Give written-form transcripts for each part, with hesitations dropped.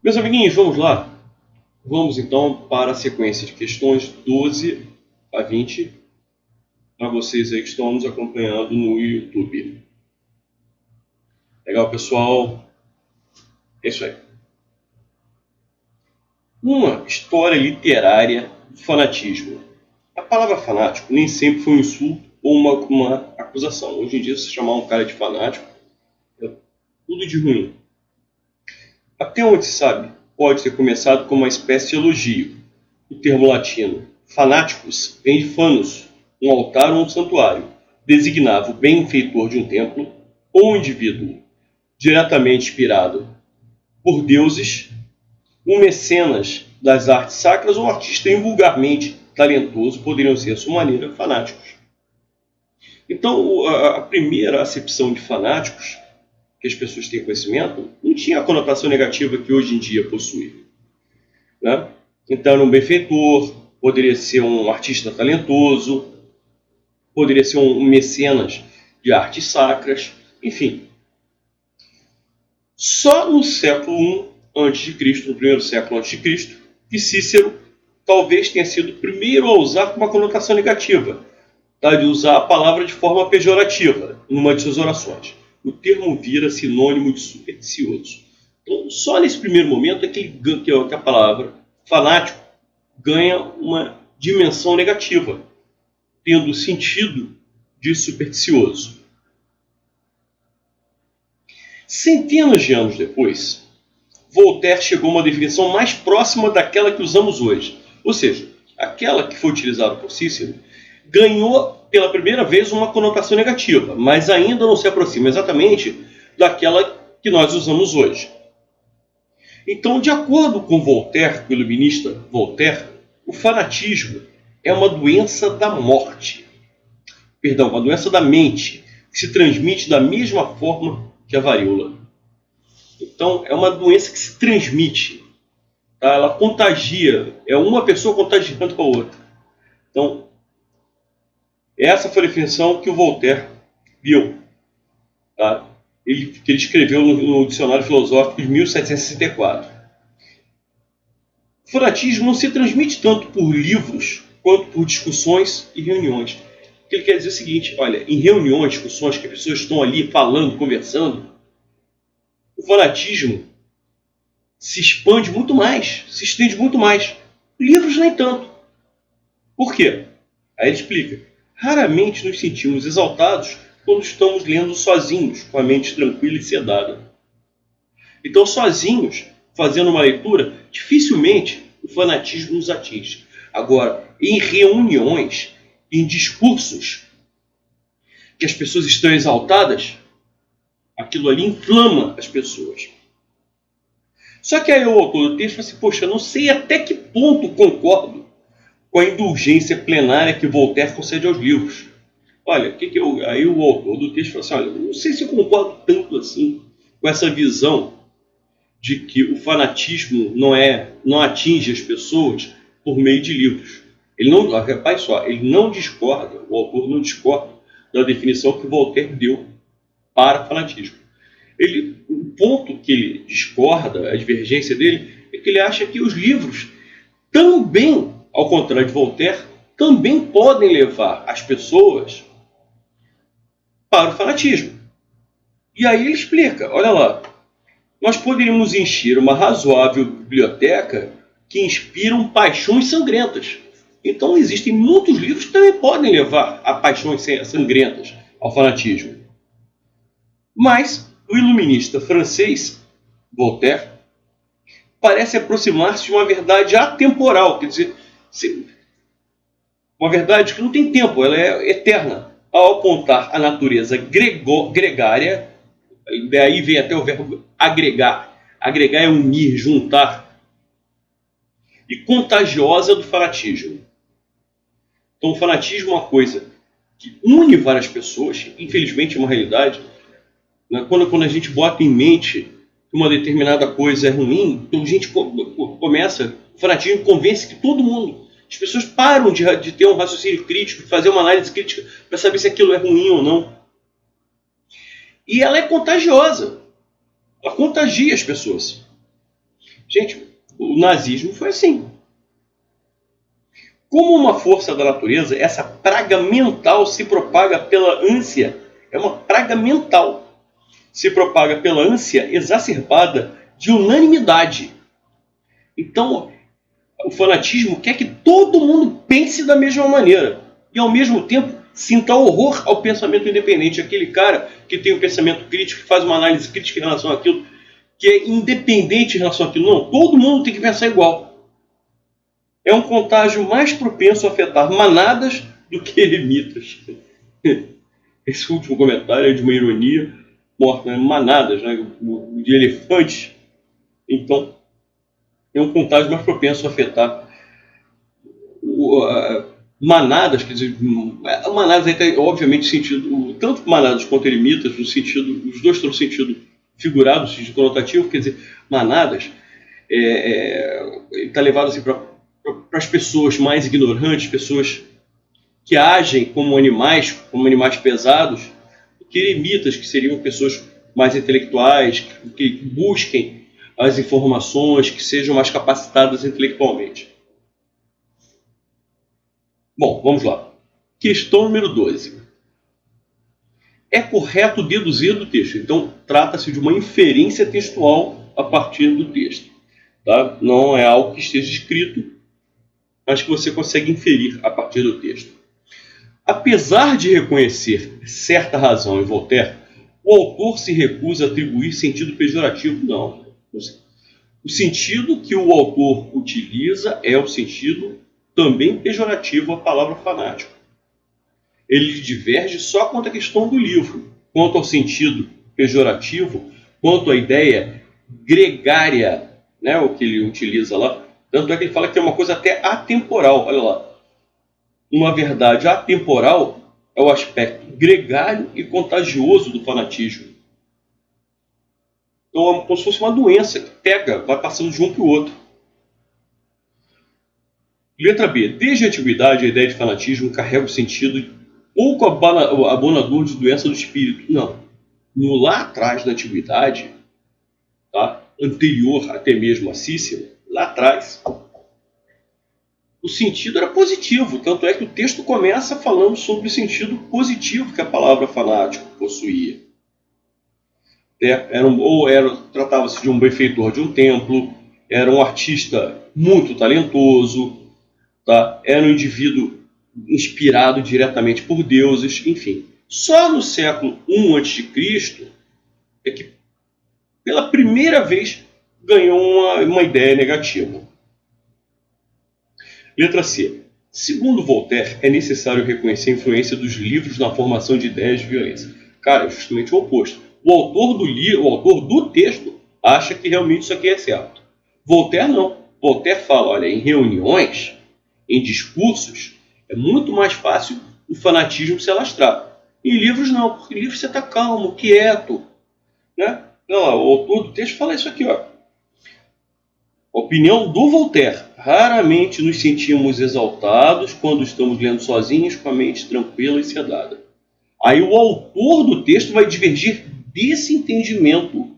Meus amiguinhos, vamos lá? Vamos então para a sequência de questões 12 a 20, para vocês aí que estão nos acompanhando no YouTube. Legal, pessoal? É isso aí. Uma história literária do fanatismo. A palavra fanático nem sempre foi um insulto ou uma acusação. Hoje em dia, se chamar um cara de fanático, é tudo de ruim. Até onde se sabe, pode ter começado como uma espécie de elogio. O termo latino "fanaticus" vem de fanus, um altar ou um santuário. Designava o benfeitor de um templo ou um indivíduo diretamente inspirado por deuses, um mecenas das artes sacras ou um artista invulgarmente talentoso poderiam ser, à sua maneira, fanáticos. Então, a primeira acepção de fanáticos que as pessoas têm conhecimento não tinha a conotação negativa que hoje em dia possui, né? Então, era um benfeitor, poderia ser um artista talentoso, poderia ser um mecenas de artes sacras, enfim. Só no século I a.C., no primeiro século a.C., que Cícero talvez tenha sido o primeiro a usar com uma conotação negativa, tá? De usar a palavra de forma pejorativa numa de suas orações. O termo vira sinônimo de supersticioso. Então, só nesse primeiro momento é que a palavra fanático ganha uma dimensão negativa, tendo o sentido de supersticioso. Centenas de anos depois, Voltaire chegou a uma definição mais próxima daquela que usamos hoje. Ou seja, aquela que foi utilizada por Cícero ganhou pela primeira vez uma conotação negativa, mas ainda não se aproxima exatamente daquela que nós usamos hoje. Então, de acordo com Voltaire, o iluminista Voltaire, o fanatismo é uma doença da morte. Perdão, uma doença da mente, que se transmite da mesma forma que a varíola. Então, é uma doença que se transmite, tá? Ela contagia, é uma pessoa contagiando a outra. Então, essa foi a definição que o Voltaire deu, tá? Que ele escreveu no Dicionário Filosófico de 1764. O fanatismo não se transmite tanto por livros quanto por discussões e reuniões. O que ele quer dizer é o seguinte: olha, em reuniões, discussões que as pessoas estão ali falando, conversando, o fanatismo se expande muito mais, se estende muito mais. Livros nem tanto. Por quê? Aí ele explica. Raramente nos sentimos exaltados quando estamos lendo sozinhos, com a mente tranquila e sedada. Então, sozinhos, fazendo uma leitura, dificilmente o fanatismo nos atinge. Agora, em reuniões, em discursos, que as pessoas estão exaltadas, aquilo ali inflama as pessoas. Só que aí o autor do texto fala assim: poxa, não sei até que ponto concordo com a indulgência plenária que Voltaire concede aos livros. Olha, aí o autor do texto fala assim: olha, não sei se eu concordo tanto assim com essa visão de que o fanatismo não atinge as pessoas por meio de livros. Ele não, repare só, ele não discorda, o autor não discorda da definição que Voltaire deu para fanatismo. O ponto que ele discorda, a divergência dele, é que ele acha que os livros também, ao contrário de Voltaire, também podem levar as pessoas para o fanatismo. E aí ele explica, olha lá, nós poderíamos encher uma razoável biblioteca que inspiram paixões sangrentas. Então existem muitos livros que também podem levar a paixões sangrentas, ao fanatismo. Mas o iluminista francês, Voltaire, parece aproximar-se de uma verdade atemporal, quer dizer, uma verdade que não tem tempo, ela é eterna, ao apontar a natureza gregária, daí vem até o verbo agregar. Agregar é unir, juntar, e contagiosa do fanatismo. Então o fanatismo é uma coisa que une várias pessoas, infelizmente é uma realidade. Quando a gente bota em mente que uma determinada coisa é ruim, então a gente começa, o fanatismo convence que todo mundo, as pessoas param de ter um raciocínio crítico, de fazer uma análise crítica para saber se aquilo é ruim ou não. E ela é contagiosa, ela contagia as pessoas. Gente, o nazismo foi assim. Como uma força da natureza, essa praga mental se propaga pela ânsia. É uma praga mental. Se propaga pela ânsia exacerbada de unanimidade. Então, o fanatismo quer que todo mundo pense da mesma maneira. E, ao mesmo tempo, sinta horror ao pensamento independente. Aquele cara que tem um pensamento crítico, que faz uma análise crítica em relação àquilo, que é independente em relação àquilo. Não, todo mundo tem que pensar igual. É um contágio mais propenso a afetar manadas do que eremitas. Esse último comentário é de uma ironia morta, né? Manadas, né? De elefantes. Então, é um contágio mais propenso a afetar manadas, quer dizer, manadas aí tem, obviamente, sentido, tanto manadas quanto eremitas, no sentido, os dois estão no sentido figurado, no sentido conotativo, quer dizer, manadas, está levado assim para as pessoas mais ignorantes, pessoas que agem como animais pesados, que eremitas, que seriam pessoas mais intelectuais, que busquem as informações, que sejam mais capacitadas intelectualmente. Bom, vamos lá. Questão número 12. É correto deduzir do texto. Então, trata-se de uma inferência textual a partir do texto. Tá? Não é algo que esteja escrito, mas que você consegue inferir a partir do texto. Apesar de reconhecer certa razão em Voltaire, o autor se recusa a atribuir sentido pejorativo. Não. O sentido que o autor utiliza é o sentido também pejorativo à palavra fanático. Ele diverge só quanto à questão do livro, quanto ao sentido pejorativo, quanto à ideia gregária, né, o que ele utiliza lá. Tanto é que ele fala que é uma coisa até atemporal. Olha lá. Uma verdade atemporal é o aspecto gregário e contagioso do fanatismo. Então é como se fosse uma doença que pega, vai passando de um para o outro. Letra B. Desde a antiguidade, a ideia de fanatismo carrega o sentido pouco abonador de doença do espírito. Não. No lá atrás da antiguidade, tá? Anterior até mesmo a Cícero, lá atrás, o sentido era positivo. Tanto é que o texto começa falando sobre o sentido positivo que a palavra fanático possuía. Tratava-se de um benfeitor de um templo, era um artista muito talentoso, tá? Era um indivíduo inspirado diretamente por deuses, enfim. Só no século I a.C. é que, pela primeira vez, ganhou uma ideia negativa. Letra C. Segundo Voltaire, é necessário reconhecer a influência dos livros na formação de ideias de violência. Cara, é justamente o oposto. O autor do texto acha que realmente isso aqui é certo. Voltaire não. Voltaire fala, olha, em reuniões, em discursos, é muito mais fácil o fanatismo se alastrar. Em livros não, porque em livros você está calmo, quieto. Né? Olha lá, o autor do texto fala isso aqui, ó. Opinião do Voltaire. Raramente nos sentimos exaltados quando estamos lendo sozinhos com a mente tranquila e sedada. Aí o autor do texto vai divergir desse entendimento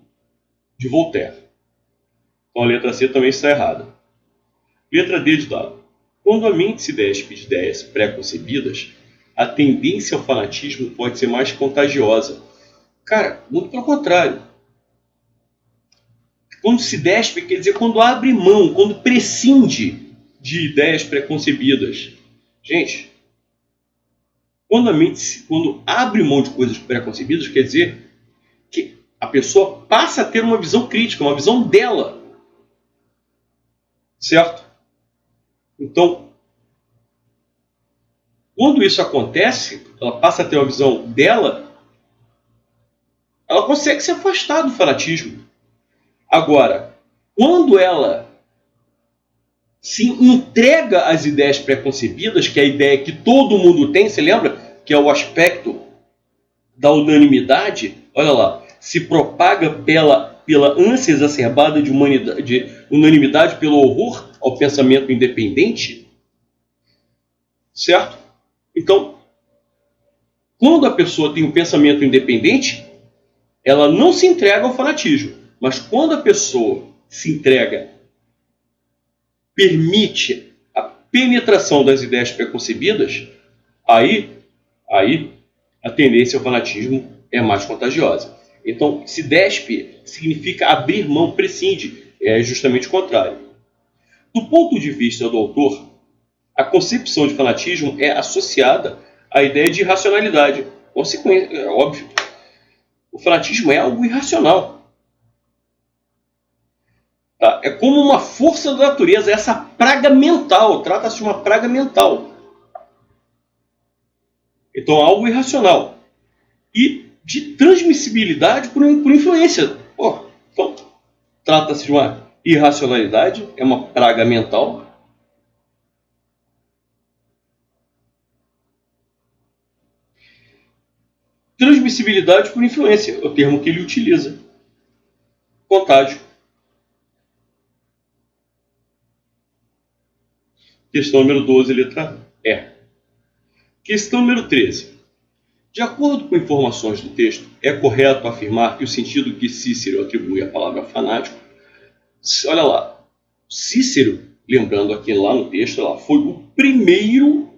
de Voltaire. Então a letra C também está errada. Letra D de dado. Quando a mente se despe de ideias pré-concebidas, a tendência ao fanatismo pode ser mais contagiosa. Cara, muito pelo contrário. Quando se despe, quer dizer quando abre mão, quando prescinde de ideias preconcebidas. Gente, quando abre mão de coisas preconcebidas, quer dizer que a pessoa passa a ter uma visão crítica, uma visão dela. Certo? Então, quando isso acontece, ela passa a ter uma visão dela, ela consegue se afastar do fanatismo. Agora, quando ela se entrega às ideias preconcebidas, que é a ideia que todo mundo tem, você lembra? Que é o aspecto da unanimidade, olha lá, se propaga pela ânsia exacerbada de unanimidade, pelo horror ao pensamento independente, certo? Então, quando a pessoa tem um pensamento independente, ela não se entrega ao fanatismo. Mas quando a pessoa se entrega permite a penetração das ideias preconcebidas, aí a tendência ao fanatismo é mais contagiosa. Então, se despe significa abrir mão, prescinde, é justamente o contrário. Do ponto de vista do autor, a concepção de fanatismo é associada à ideia de irracionalidade. Consequência, é óbvio. O fanatismo é algo irracional. Tá? É como uma força da natureza, essa praga mental. Trata-se de uma praga mental. Então, algo irracional. E de transmissibilidade por influência. Então, trata-se de uma irracionalidade, é uma praga mental. Transmissibilidade por influência, é o termo que ele utiliza. Contágio. Questão número 12, letra E. Questão número 13. De acordo com informações do texto, é correto afirmar que o sentido que Cícero atribui à palavra fanático... Olha lá, Cícero, lembrando aqui lá no texto, foi o primeiro,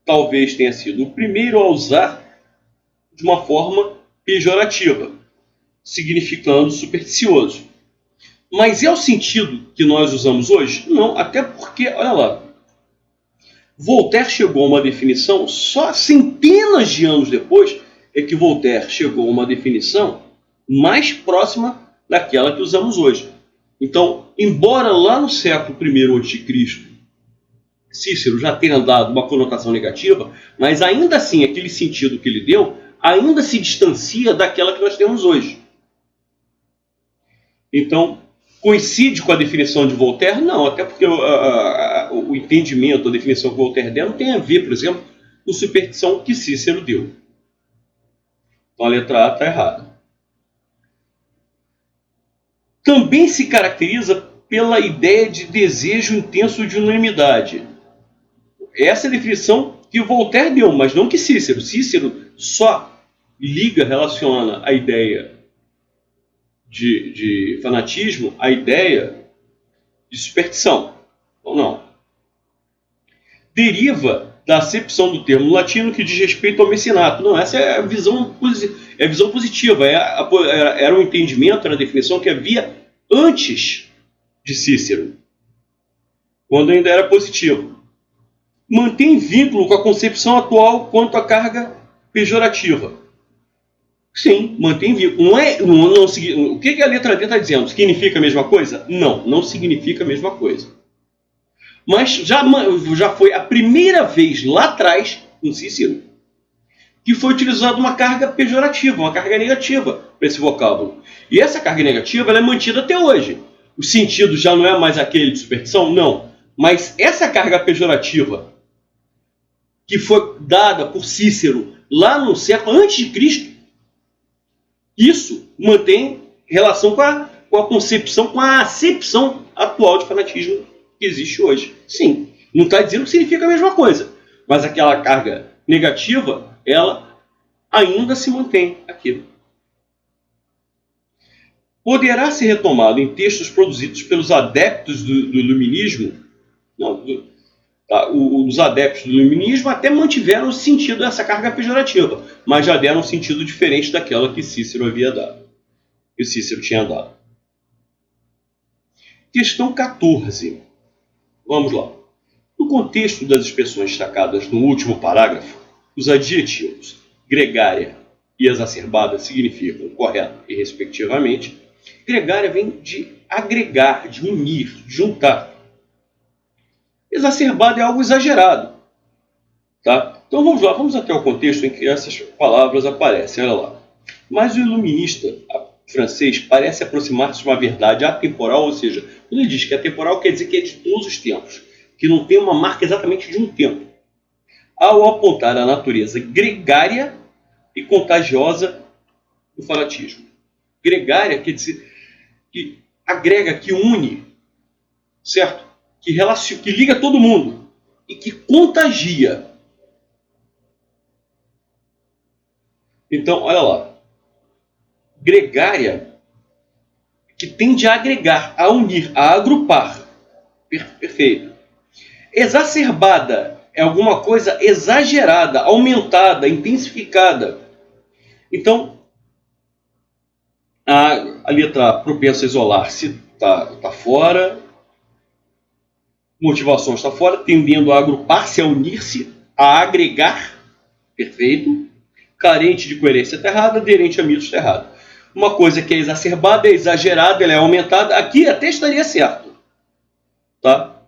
talvez tenha sido o primeiro a usar de uma forma pejorativa, significando supersticioso. Mas é o sentido que nós usamos hoje? Não, até porque, olha lá, Voltaire chegou a uma definição, só centenas de anos depois é que Voltaire chegou a uma definição mais próxima daquela que usamos hoje. Então, embora lá no século I a.C., Cícero já tenha dado uma conotação negativa, mas ainda assim aquele sentido que ele deu ainda se distancia daquela que nós temos hoje. Então, coincide com a definição de Voltaire? Não, até porque o entendimento, a definição que Voltaire deu não tem a ver, por exemplo, com superstição que Cícero deu. Então a letra A está errada. Também se caracteriza pela ideia de desejo intenso de unanimidade. Essa é a definição que Voltaire deu, mas não que Cícero. Cícero só relaciona a ideia de fanatismo à ideia de superstição. Ou não. Deriva da acepção do termo latino que diz respeito ao mecenato. Não, essa é a visão positiva. Era um entendimento, era a definição que havia antes de Cícero, quando ainda era positivo. Mantém vínculo com a concepção atual quanto à carga pejorativa. Sim, mantém vínculo. O que a letra D está dizendo? Significa a mesma coisa? Não, não significa a mesma coisa. Mas já foi a primeira vez lá atrás, com Cícero, que foi utilizada uma carga pejorativa, uma carga negativa para esse vocábulo. E essa carga negativa ela é mantida até hoje. O sentido já não é mais aquele de superstição? Não. Mas essa carga pejorativa que foi dada por Cícero lá no século antes de Cristo, isso mantém relação com a concepção, com a acepção atual de fanatismo que existe hoje. Sim, não está dizendo que significa a mesma coisa, mas aquela carga negativa, ela ainda se mantém aqui. Poderá ser retomado em textos produzidos pelos adeptos do iluminismo. Não, os adeptos do iluminismo até mantiveram o sentido dessa carga pejorativa, mas já deram um sentido diferente daquela que Cícero havia dado, que Cícero tinha dado. Questão 14. Vamos lá. No contexto das expressões destacadas no último parágrafo, os adjetivos gregária e exacerbada significam correto e respectivamente. Gregária vem de agregar, de unir, de juntar. Exacerbado é algo exagerado. Tá? Então vamos lá, vamos até o contexto em que essas palavras aparecem. Olha lá. Mas o iluminista francês parece aproximar-se de uma verdade atemporal, ou seja, quando ele diz que é atemporal, quer dizer que é de todos os tempos, que não tem uma marca exatamente de um tempo, ao apontar a natureza gregária e contagiosa do fanatismo. Gregária quer dizer que agrega, que une, certo? Que liga todo mundo e que contagia. Então, olha lá. Gregária, que tende a agregar, a unir, a agrupar. Perfeito. Exacerbada é alguma coisa exagerada, aumentada, intensificada. Então, a letra A, propensa a isolar-se, está fora. Motivação está fora, tendendo a agrupar-se, a unir-se, a agregar. Perfeito. Carente de coerência está errada, aderente a mitos está errado. Uma coisa que é exacerbada, é exagerada, ela é aumentada. Aqui até estaria certo. Tá?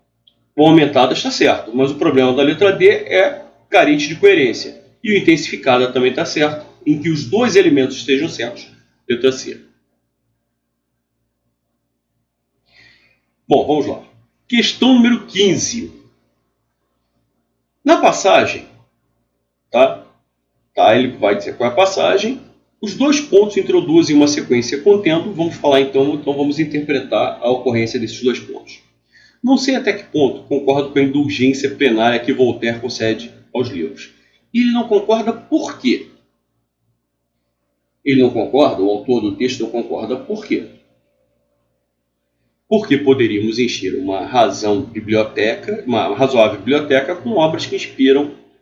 O aumentada está certo, mas o problema da letra D é carente de coerência. E o intensificada também está certo, em que os dois elementos estejam certos. Letra C. Bom, vamos lá. Questão número 15. Na passagem, tá? Ele vai dizer qual é a passagem. Os dois pontos introduzem uma sequência contendo. Vamos falar então vamos interpretar a ocorrência desses dois pontos. Não sei até que ponto concordo com a indulgência plenária que Voltaire concede aos livros. E ele não concorda por quê? Ele não concorda, o autor do texto não concorda por quê? Porque poderíamos encher uma razoável biblioteca com obras que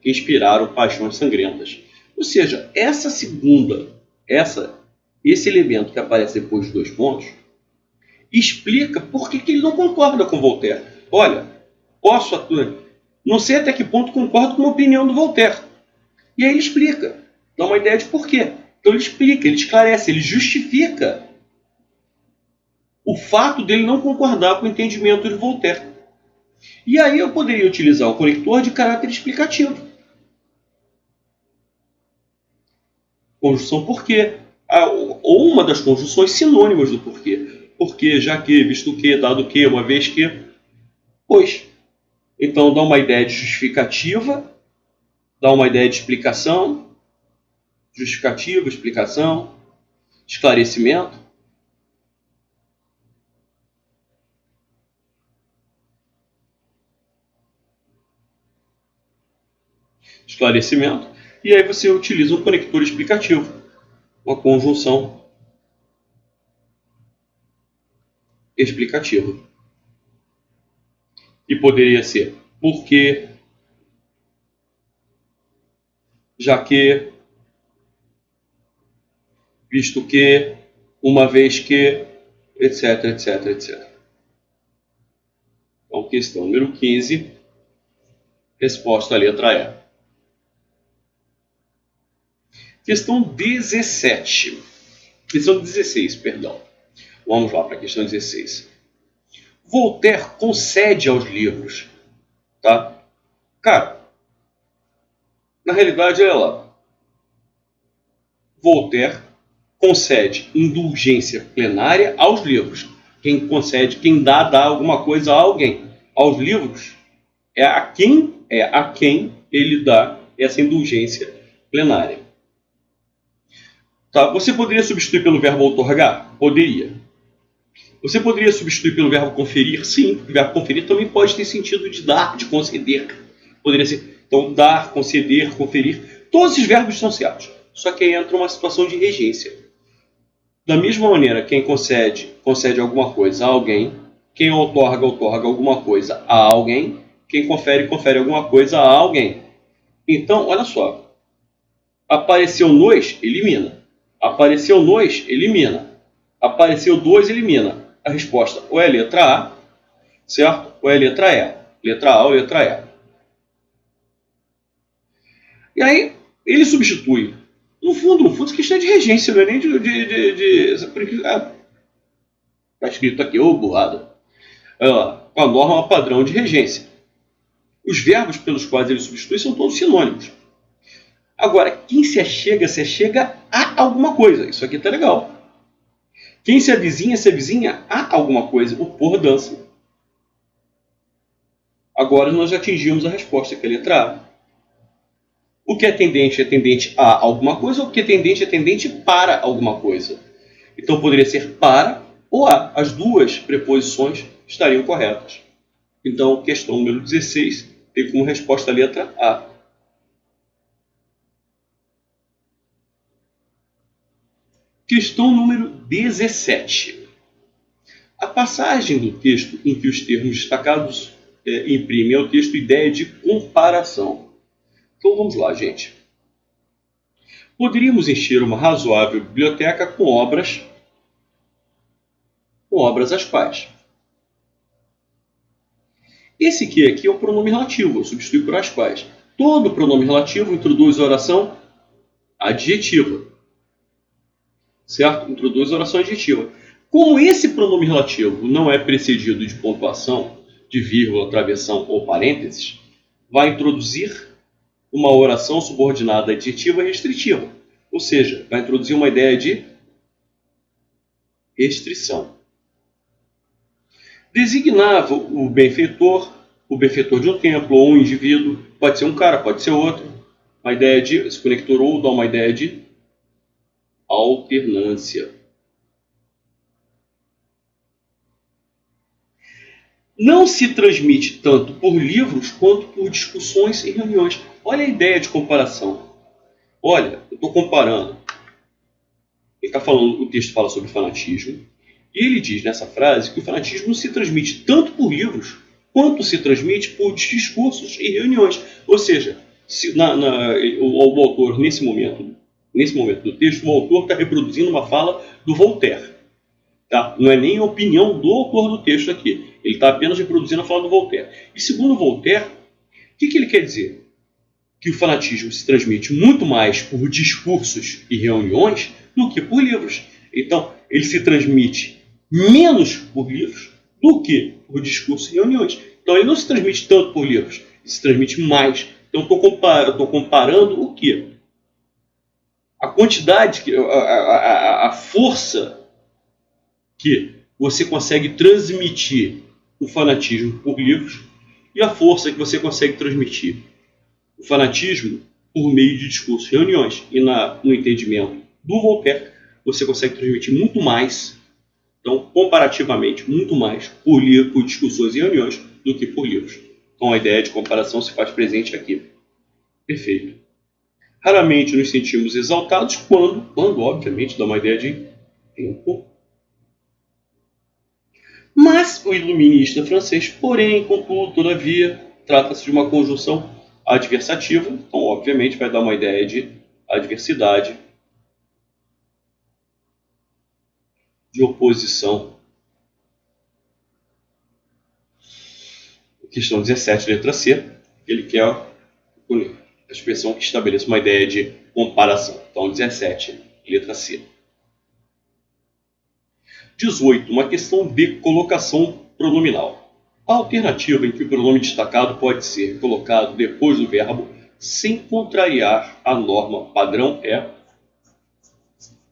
inspiraram paixões sangrentas. Ou seja, esse elemento que aparece depois dos dois pontos, explica por que ele não concorda com Voltaire. Olha, não sei até que ponto concordo com a opinião do Voltaire. E aí ele explica, dá uma ideia de porquê. Então ele explica, ele esclarece, ele justifica o fato dele não concordar com o entendimento de Voltaire. E aí eu poderia utilizar o conector de caráter explicativo. Conjunção porquê. Ou uma das conjunções sinônimas do porquê. Porque, já que, visto que, dado que, uma vez que, pois. Então dá uma ideia de justificativa, dá uma ideia de explicação, justificativa, explicação, esclarecimento. Esclarecimento. E aí você utiliza um conector explicativo, uma conjunção explicativa. E poderia ser porque, já que, visto que, uma vez que, etc, etc, etc. Então, questão número 15, resposta à letra E. Questão 17. Questão 16, perdão. Vamos lá para a questão 16. Voltaire concede aos livros, tá? Cara, na realidade, olha lá. Voltaire concede indulgência plenária aos livros. Quem concede, quem dá alguma coisa a alguém. Aos livros é a quem ele dá essa indulgência plenária. Tá? Você poderia substituir pelo verbo outorgar? Poderia. Você poderia substituir pelo verbo conferir? Sim, o verbo conferir também pode ter sentido de dar, de conceder. Poderia ser, então, dar, conceder, conferir. Todos esses verbos são certos. Só que aí entra uma situação de regência. Da mesma maneira, quem concede alguma coisa a alguém. Quem outorga alguma coisa a alguém. Quem confere alguma coisa a alguém. Então, olha só. Apareceu nos, elimina. Apareceu nos, elimina. Apareceu dois, elimina. A resposta ou é letra A, certo? Ou é letra E. Letra A ou letra E. E aí, ele substitui. No fundo, isso é questão de regência, não é nem está escrito aqui, burrada. Com a norma padrão de regência. Os verbos pelos quais ele substitui são todos sinônimos. Agora, quem se achega a alguma coisa. Isso aqui tá legal. Quem se avizinha a alguma coisa. O por dança. Agora nós já atingimos a resposta, que é a letra A. O que é tendente a alguma coisa, ou o que é tendente para alguma coisa. Então poderia ser para ou a. As duas preposições estariam corretas. Então, questão número 16 tem como resposta a letra A. Questão número 17. A passagem do texto em que os termos destacados imprimem ao texto ideia de comparação. Então vamos lá, gente. Poderíamos encher uma razoável biblioteca com obras as quais. Esse que aqui é o pronome relativo, eu substitui por as quais. Todo pronome relativo introduz a oração adjetiva. Certo? Introduz a oração adjetiva. Como esse pronome relativo não é precedido de pontuação, de vírgula, travessão ou parênteses, vai introduzir uma oração subordinada adjetiva restritiva. Ou seja, vai introduzir uma ideia de restrição. Designava o benfeitor de um templo ou um indivíduo, pode ser um cara, pode ser outro. Uma ideia de, esse conector ou dá uma ideia de alternância. Não se transmite tanto por livros quanto por discussões e reuniões. Olha a ideia de comparação. Olha, eu estou comparando. Ele está falando, o texto fala sobre fanatismo. E ele diz nessa frase que o fanatismo não se transmite tanto por livros quanto se transmite por discursos e reuniões. Ou seja, o autor, nesse momento do texto, o autor está reproduzindo uma fala do Voltaire. Tá? Não é nem a opinião do autor do texto aqui. Ele está apenas reproduzindo a fala do Voltaire. E segundo Voltaire, o que ele quer dizer? Que o fanatismo se transmite muito mais por discursos e reuniões do que por livros. Então, ele se transmite menos por livros do que por discursos e reuniões. Então, ele não se transmite tanto por livros, ele se transmite mais. Então, eu estou comparando o quê? A quantidade, a força que você consegue transmitir o fanatismo por livros e a força que você consegue transmitir o fanatismo por meio de discursos e reuniões. E no entendimento do Voltaire, você consegue transmitir muito mais, então, comparativamente, muito mais por discussões e reuniões do que por livros. Então, a ideia de comparação se faz presente aqui. Perfeito. Raramente nos sentimos exaltados quando obviamente, dá uma ideia de tempo. Mas o iluminista francês, porém, contudo, todavia, trata-se de uma conjunção adversativa, então, obviamente, vai dar uma ideia de adversidade, de oposição. Questão 17, letra C, ele quer a expressão que estabeleça uma ideia de comparação. Então, 17, letra C. 18. Uma questão de colocação pronominal. A alternativa em que o pronome destacado pode ser colocado depois do verbo sem contrariar a norma padrão é...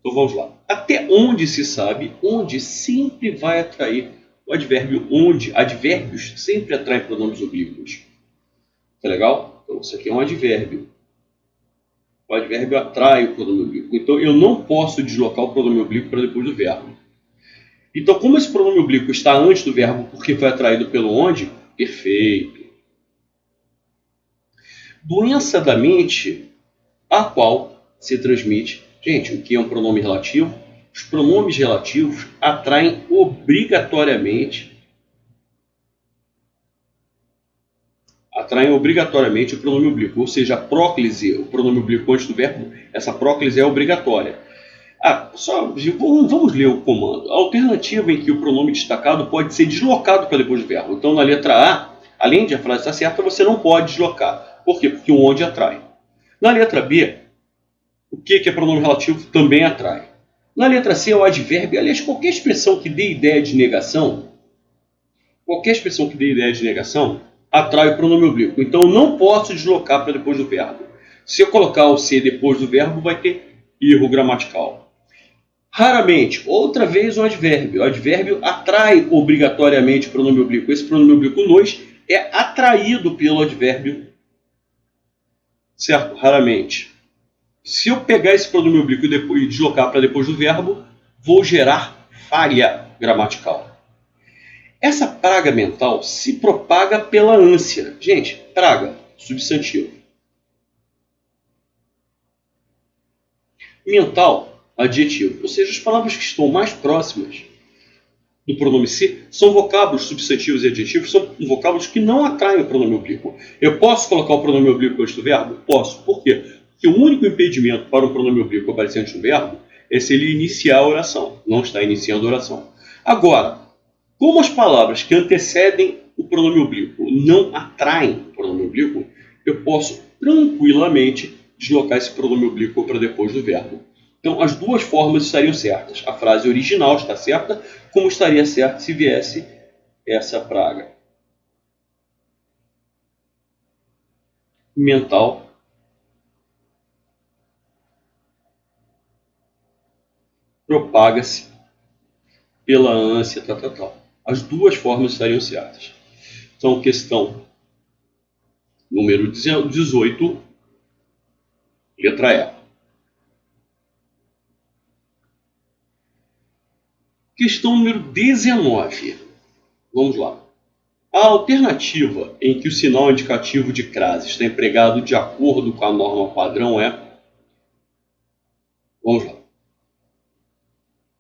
Então vamos lá. Até onde se sabe, onde sempre vai atrair o advérbio onde. Advérbios sempre atraem pronomes oblíquos. Tá legal? Então isso aqui é um advérbio. O advérbio atrai o pronome oblíquo. Então eu não posso deslocar o pronome oblíquo para depois do verbo. Então, como esse pronome oblíquo está antes do verbo porque foi atraído pelo onde, perfeito. Doença da mente a qual se transmite. Gente, o que é um pronome relativo? Os pronomes relativos atraem obrigatoriamente o pronome oblíquo. Ou seja, a próclise, o pronome oblíquo antes do verbo, essa próclise é obrigatória. Vamos ler o comando. A alternativa em que o pronome destacado pode ser deslocado para depois do verbo. Então, na letra A, além de a frase estar certa, você não pode deslocar. Por quê? Porque o onde atrai. Na letra B, o que é pronome relativo também atrai. Na letra C, é o advérbio. Aliás, qualquer expressão que dê ideia de negação, atrai o pronome oblíquo. Então, eu não posso deslocar para depois do verbo. Se eu colocar o C depois do verbo, vai ter erro gramatical. Raramente, outra vez um advérbio. O advérbio atrai obrigatoriamente o pronome oblíquo. Esse pronome oblíquo nos é atraído pelo advérbio. Certo? Raramente. Se eu pegar esse pronome oblíquo e deslocar para depois do verbo, vou gerar falha gramatical. Essa praga mental se propaga pela ânsia. Gente, praga, substantivo. Mental, adjetivo. Ou seja, as palavras que estão mais próximas do pronome ser são vocábulos substantivos e adjetivos, são vocábulos que não atraem o pronome oblíquo. Eu posso colocar o pronome oblíquo antes do verbo? Posso. Por quê? Porque o único impedimento para o pronome oblíquo aparecer antes do verbo é se ele iniciar a oração. Não está iniciando a oração. Agora, como as palavras que antecedem o pronome oblíquo não atraem o pronome oblíquo, eu posso tranquilamente deslocar esse pronome oblíquo para depois do verbo. Então, as duas formas estariam certas. A frase original está certa, como estaria certo se viesse essa praga mental propaga-se pela ânsia, tal. As duas formas estariam certas. Então, questão número 18, letra E. Questão número 19. Vamos lá. A alternativa em que o sinal indicativo de crase está empregado de acordo com a norma padrão é... Vamos lá.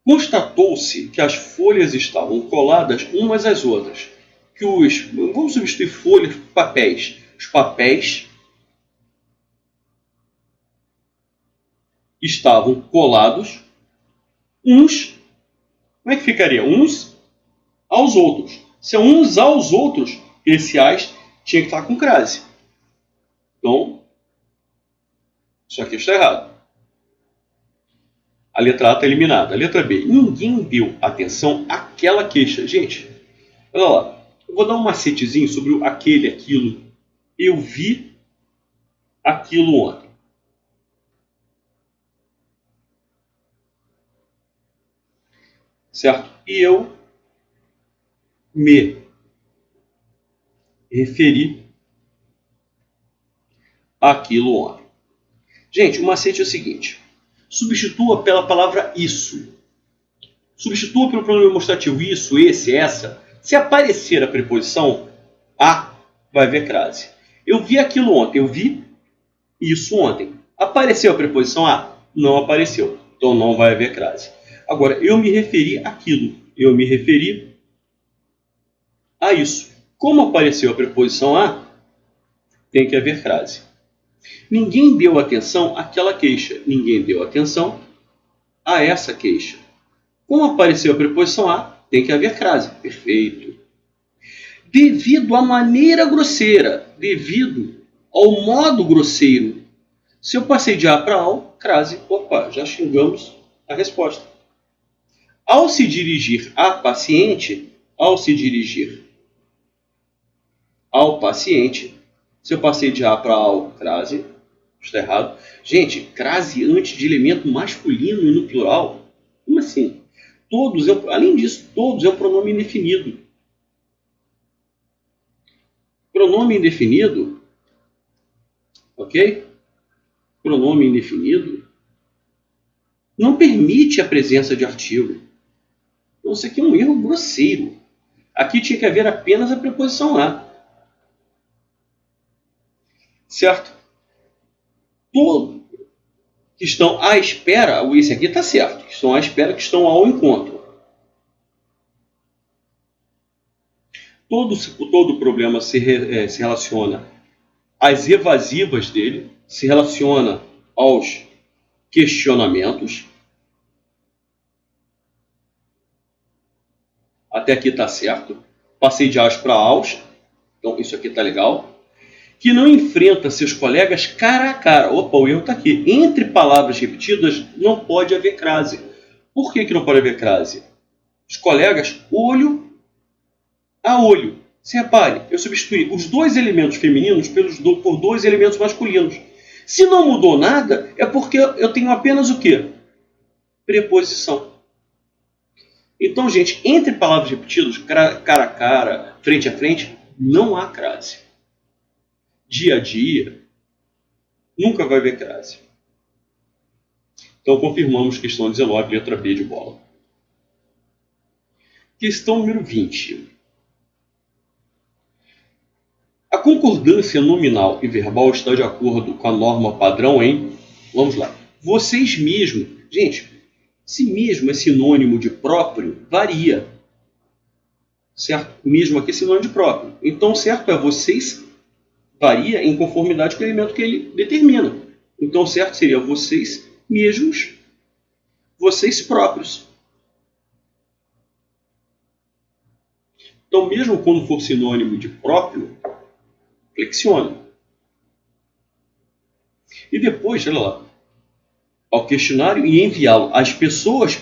Constatou-se que as folhas estavam coladas umas às outras. Vamos substituir folhas por papéis. Os papéis estavam colados uns... Como é que ficaria? Uns aos outros. Se é uns aos outros, esse as tinha que estar com crase. Então, isso aqui está errado. A letra A está eliminada. A letra B. Ninguém deu atenção àquela queixa. Gente, olha lá. Eu vou dar um macetezinho sobre o aquele, aquilo. Eu vi aquilo ontem. Certo? E eu me referi àquilo ontem. Gente, o macete é o seguinte. Substitua pela palavra isso. Substitua pelo pronome demonstrativo isso, esse, essa. Se aparecer a preposição a, vai haver crase. Eu vi aquilo ontem. Eu vi isso ontem. Apareceu a preposição a? Não apareceu. Então não vai haver crase. Agora, eu me referi àquilo. Eu me referi a isso. Como apareceu a preposição a, tem que haver crase. Ninguém deu atenção àquela queixa. Ninguém deu atenção a essa queixa. Como apareceu a preposição a, tem que haver crase. Perfeito. Devido à maneira grosseira, devido ao modo grosseiro. Se eu passei de a para ao, crase. Opa, já xingamos a resposta. Ao se dirigir a paciente, ao se dirigir ao paciente, se eu passei de a para ao, crase. Está errado. Gente, crase antes de elemento masculino e no plural? Como assim? Todos, além disso, todos é um pronome indefinido. Pronome indefinido, ok? Pronome indefinido não permite a presença de artigo. Então, isso aqui é um erro grosseiro. Aqui tinha que haver apenas a preposição a. Certo? Todos que estão à espera, esse aqui está certo, que estão à espera, que estão ao encontro. Todo problema se relaciona às evasivas dele, se relaciona aos questionamentos. Até aqui está certo. Passei de as para aos, então isso aqui está legal. Que não enfrenta seus colegas cara a cara. Opa, o erro está aqui. Entre palavras repetidas não pode haver crase. Por que não pode haver crase? Os colegas, olho a olho. Se repare, eu substituí os dois elementos femininos por dois elementos masculinos. Se não mudou nada, é porque eu tenho apenas o quê? Preposição. Então, gente, entre palavras repetidas, cara a cara, frente a frente, não há crase. Dia a dia, nunca vai haver crase. Então, confirmamos questão 19, letra B de bola. Questão número 20. A concordância nominal e verbal está de acordo com a norma padrão em... Vamos lá. Vocês mesmos. Gente, se mesmo é sinônimo de próprio, varia. certo? Mesmo aqui sinônimo de próprio. Então, o certo é vocês varia em conformidade com o elemento que ele determina. Então, o certo seria vocês mesmos, vocês próprios. Então, mesmo quando for sinônimo de próprio, flexiona. E depois, olha lá, ao questionário e enviá-lo às pessoas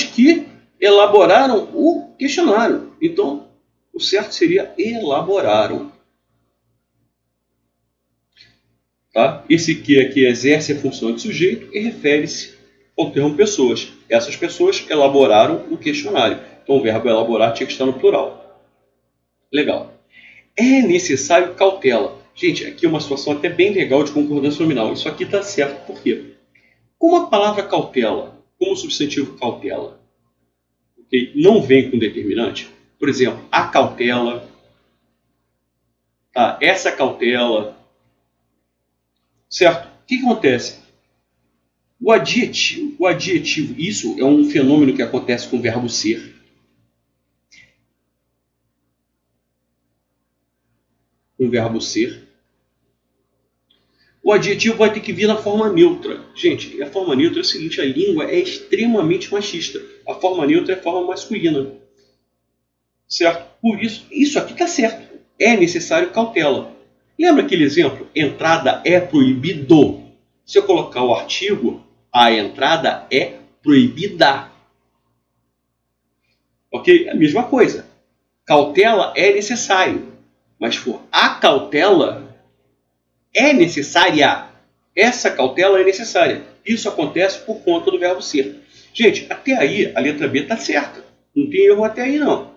que elaboraram o questionário. Então, o certo seria elaboraram. Tá? Esse que aqui exerce a função de sujeito e refere-se ao termo pessoas. Essas pessoas elaboraram o questionário. Então, o verbo elaborar tinha que estar no plural. Legal. É necessário cautela. Gente, aqui é uma situação até bem legal de concordância nominal. Isso aqui está certo. Por quê? Como a palavra cautela, como o substantivo cautela, okay, não vem com determinante, por exemplo, a cautela, tá, essa cautela, certo? O que acontece? O adjetivo, isso é um fenômeno que acontece com o verbo ser. O verbo ser. O adjetivo vai ter que vir na forma neutra. Gente, a forma neutra é o seguinte, a língua é extremamente machista. A forma neutra é a forma masculina. Certo? Por isso, isso aqui está certo. É necessário cautela. Lembra aquele exemplo? Entrada é proibido. Se eu colocar o artigo, a entrada é proibida. Ok? A mesma coisa. Cautela é necessário. Mas se for a cautela, é necessária. Essa cautela é necessária. Isso acontece por conta do verbo ser. Gente, até aí a letra B está certa. Não tem erro até aí não.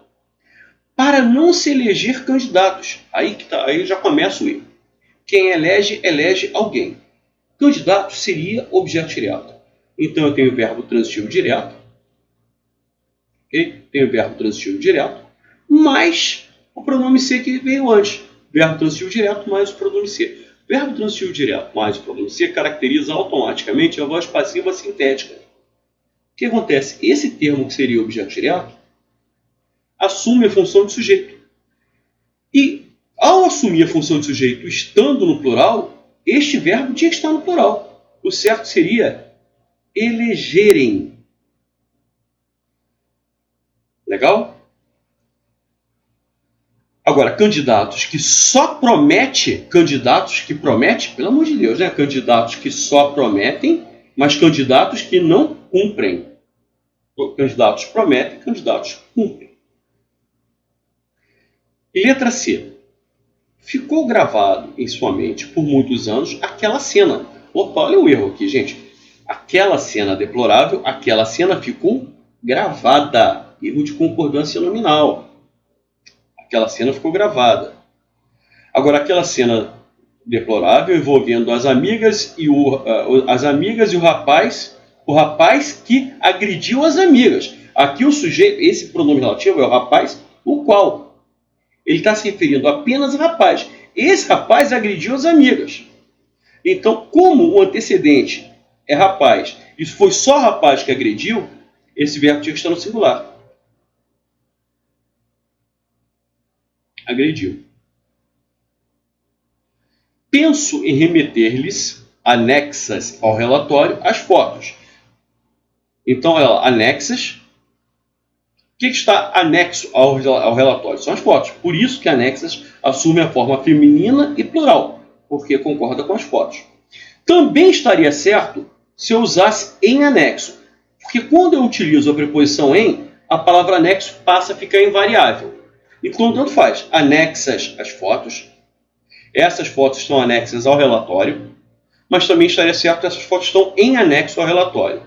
Para não se eleger candidatos. Aí já começa o erro. Quem elege, elege alguém. Candidato seria objeto direto. Então eu tenho o verbo transitivo direto. Okay? Tenho o verbo transitivo direto. Mais o pronome ser que veio antes. Verbo transitivo direto mais o pronome ser. Verbo transitivo direto mais o pronome ser caracteriza automaticamente a voz passiva sintética. O que acontece? Esse termo que seria objeto direto assume a função de sujeito. E ao assumir a função de sujeito estando no plural, este verbo tinha que estar no plural. O certo seria elegerem. Legal? Agora, candidatos que promete, pelo amor de Deus, né? Candidatos que só prometem, mas candidatos que não cumprem. Candidatos prometem, candidatos cumprem. Letra C. Ficou gravado em sua mente por muitos anos aquela cena. Opa, olha o erro aqui, gente. Aquela cena deplorável, aquela cena ficou gravada. Erro de concordância nominal. Aquela cena ficou gravada. Agora, aquela cena deplorável envolvendo as amigas e o rapaz que agrediu as amigas. Aqui o sujeito, esse pronome relativo é o rapaz, o qual ele está se referindo apenas ao rapaz. Esse rapaz agrediu as amigas. Então, como o antecedente é rapaz, isso foi só rapaz que agrediu, esse verbo tinha que estar no singular. Agrediu. Penso em remeter-lhes, anexas ao relatório, as fotos. Então, olha lá, anexas. O que está anexo ao relatório? São as fotos. Por isso que anexas assume a forma feminina e plural, porque concorda com as fotos. Também estaria certo se eu usasse em anexo, porque quando eu utilizo a preposição em, a palavra anexo passa a ficar invariável. Então, tanto faz. Anexas as fotos. Essas fotos estão anexas ao relatório, mas também estaria certo que essas fotos estão em anexo ao relatório.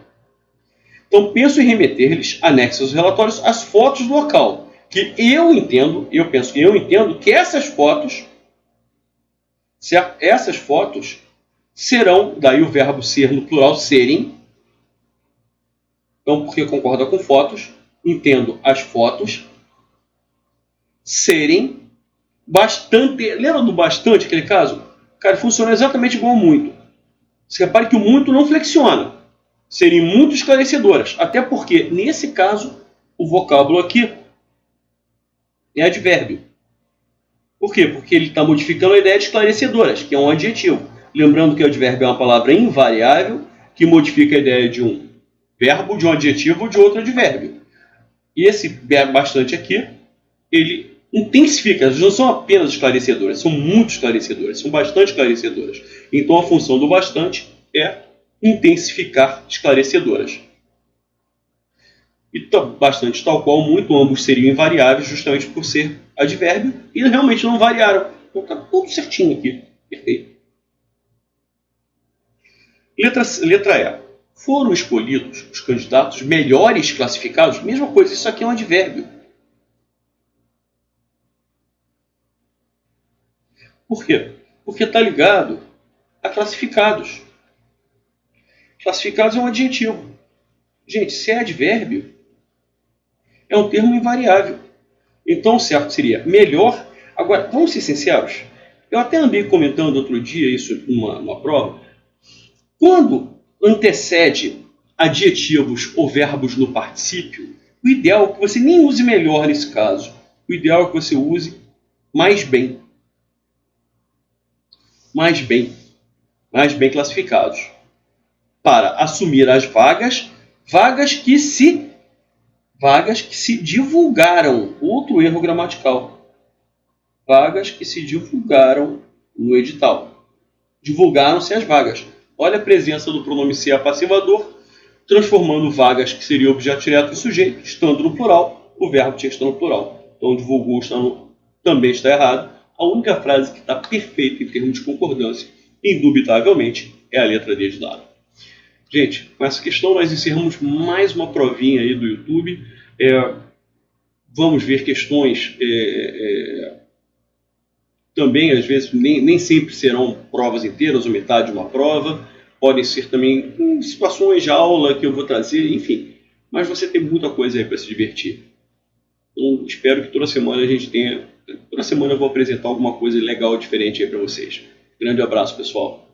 Então, penso em remeter-lhes, anexos aos relatórios, as fotos do local. Que eu entendo que essas fotos, certo? Essas fotos serão, daí o verbo ser no plural, serem. Então, porque concorda com fotos, entendo as fotos serem bastante. Lembra do bastante, aquele caso? Cara, funciona exatamente igual ao muito. Você repare que o muito não flexiona. Serem muito esclarecedoras. Até porque, nesse caso, o vocábulo aqui é advérbio. Por quê? Porque ele está modificando a ideia de esclarecedoras, que é um adjetivo. Lembrando que o advérbio é uma palavra invariável que modifica a ideia de um verbo, de um adjetivo ou de outro advérbio. E esse verbo bastante aqui, ele intensifica. Elas não são apenas esclarecedoras, são muito esclarecedoras, são bastante esclarecedoras. Então a função do bastante é intensificar esclarecedoras. E bastante tal qual muito, ambos seriam invariáveis justamente por ser advérbio e realmente não variaram. Então está tudo certinho aqui. Perfeito. Letra E. Foram escolhidos os candidatos melhores classificados? Mesma coisa, isso aqui é um advérbio. Por quê? Porque está ligado a classificados. Classificados é um adjetivo. Gente, se é advérbio, é um termo invariável. Então o certo seria melhor. Agora, vamos ser sinceros. Eu até andei comentando outro dia isso numa prova. Quando antecede adjetivos ou verbos no particípio, o ideal é que você nem use melhor nesse caso. O ideal é que você use mais bem. Mais bem. Mais bem classificados. Para assumir as vagas que se divulgaram. Outro erro gramatical. Vagas que se divulgaram no edital. Divulgaram-se as vagas. Olha a presença do pronome ser apassivador, transformando vagas que seria objeto direto em sujeito, estando no plural, o verbo tinha que estar no plural. Então divulgou também está errado. A única frase que está perfeita em termos de concordância, indubitavelmente, é a letra D de dado. Gente, com essa questão nós encerramos mais uma provinha aí do YouTube. Vamos ver questões também, às vezes, nem sempre serão provas inteiras ou metade de uma prova. Podem ser também situações de aula que eu vou trazer, enfim. Mas você tem muita coisa aí para se divertir. Então, espero que toda semana a gente tenha... Toda semana eu vou apresentar alguma coisa legal, diferente aí para vocês. Grande abraço, pessoal.